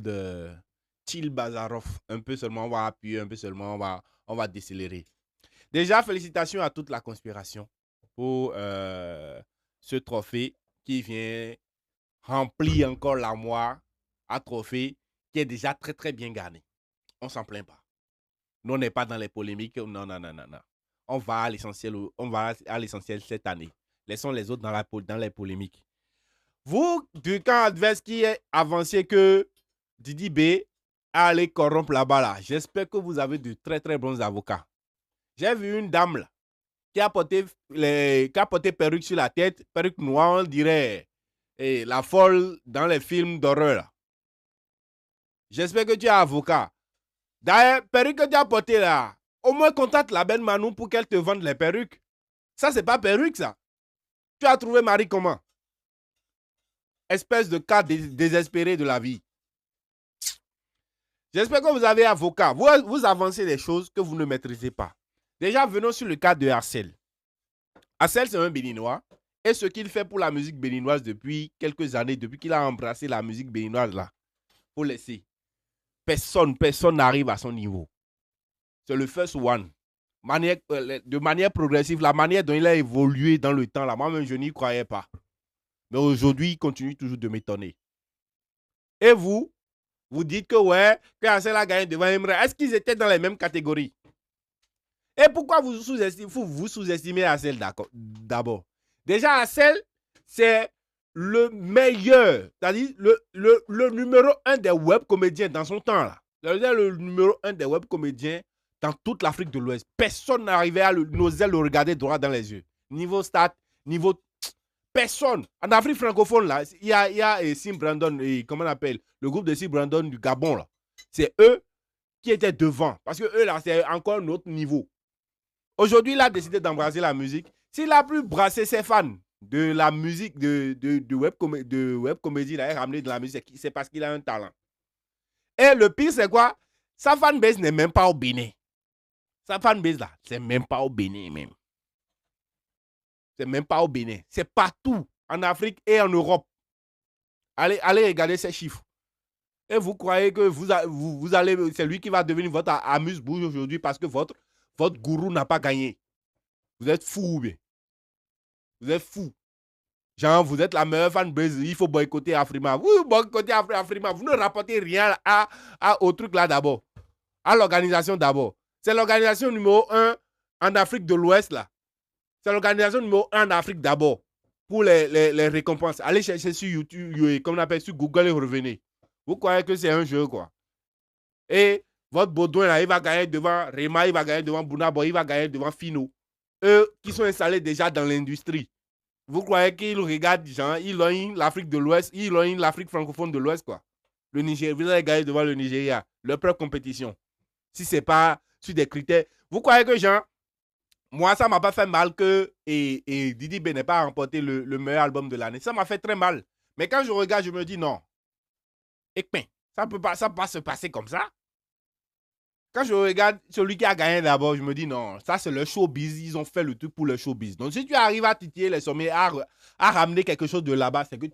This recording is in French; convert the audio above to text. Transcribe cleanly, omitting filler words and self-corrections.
mode chill Bazarov. Un peu seulement, on va appuyer, un peu seulement, on va décélérer. Déjà, félicitations à toute la conspiration pour ce trophée qui vient remplir encore l'armoire à trophée qui est déjà très très bien garni. On s'en plaint pas. Nous, on n'est pas dans les polémiques. Non, non, non, non, non. On va à l'essentiel cette année. Laissons les autres dans les polémiques. Vous, du camp adverse qui est avancé que Didi B a allé corrompre là-bas, là, j'espère que vous avez de très très bons avocats. J'ai vu une dame là, qui a porté perruque sur la tête, perruque noire, on dirait la folle dans les films d'horreur. J'espère que tu es avocat. D'ailleurs, perruque que tu as portée là, au moins contacte la belle Manou pour qu'elle te vende les perruques. Ça, c'est pas perruque, ça. Tu as trouvé Marie comment? Espèce de cas désespéré de la vie. J'espère que vous avez avocat. Vous avancez des choses que vous ne maîtrisez pas. Déjà, venons sur le cas de Arcel. Arcel, c'est un Béninois. Et ce qu'il fait pour la musique béninoise depuis quelques années, depuis qu'il a embrassé la musique béninoise là, faut laisser. Personne n'arrive à son niveau. C'est le first one. De manière progressive, la manière dont il a évolué dans le temps, là, moi-même, je n'y croyais pas. Mais aujourd'hui, il continue toujours de m'étonner. Et vous dites que ouais, que Arcel a gagné devant Emre. Est-ce qu'ils étaient dans les mêmes catégories? Et pourquoi vous sous-estimez Arcel d'abord? Déjà, Arcel, c'est le meilleur, c'est-à-dire le numéro 1 des web comédiens dans son temps. Là. C'est-à-dire le numéro 1 des web comédiens dans toute l'Afrique de l'Ouest. Personne n'arrivait à n'osait le regarder droit dans les yeux. Niveau stat, niveau... Personne. En Afrique francophone, là, il y a Sim Brandon, comment on appelle? Le groupe de Sim Brandon du Gabon, là. C'est eux qui étaient devant. Parce que eux, là, c'est encore un autre niveau. Aujourd'hui, il a décidé d'embrasser la musique. S'il a pu brasser ses fans de la musique de web comédie, il a ramené de la musique, c'est parce qu'il a un talent. Et le pire, c'est quoi? Sa fanbase n'est même pas au Bénin. Sa fanbase, là, c'est même pas au Bénin, même. C'est même pas au Bénin. C'est partout, en Afrique et en Europe. Allez regarder ces chiffres. Et vous croyez que vous allez, c'est lui qui va devenir votre amuse-bouche aujourd'hui parce que votre gourou n'a pas gagné. Vous êtes fou, bien. Vous êtes fou. Genre, vous êtes la meilleure fanbase, il faut boycotter Afrima. Vous boycottez Afrima, vous ne rapportez rien au truc là d'abord. À l'organisation d'abord. C'est l'organisation numéro 1 en Afrique de l'Ouest là. C'est l'organisation numéro 1 en Afrique d'abord. Pour les récompenses. Allez chercher sur YouTube, comme on appelle sur Google et revenez. Vous croyez que c'est un jeu quoi. Et votre Baudouin là, il va gagner devant Rema, il va gagner devant Bounabo, il va gagner devant Fino. Eux qui sont installés déjà dans l'industrie. Vous croyez qu'ils regardent, genre, ils ont l'Afrique de l'Ouest, ils ont l'Afrique francophone de l'Ouest, quoi. Le Nigeria, vous allez gagner devant le Nigeria, leur propre compétition. Si ce n'est pas sur des critères. Vous croyez que, genre, moi, ça ne m'a pas fait mal que Didi B n'ait pas remporté le meilleur album de l'année. Ça m'a fait très mal. Mais quand je regarde, je me dis non. Et ça ne peut pas se passer comme ça. Quand je regarde celui qui a gagné d'abord, je me dis non, ça c'est le showbiz, ils ont fait le truc pour le showbiz. Donc si tu arrives à titiller les sommets, à ramener quelque chose de là-bas, c'est que tu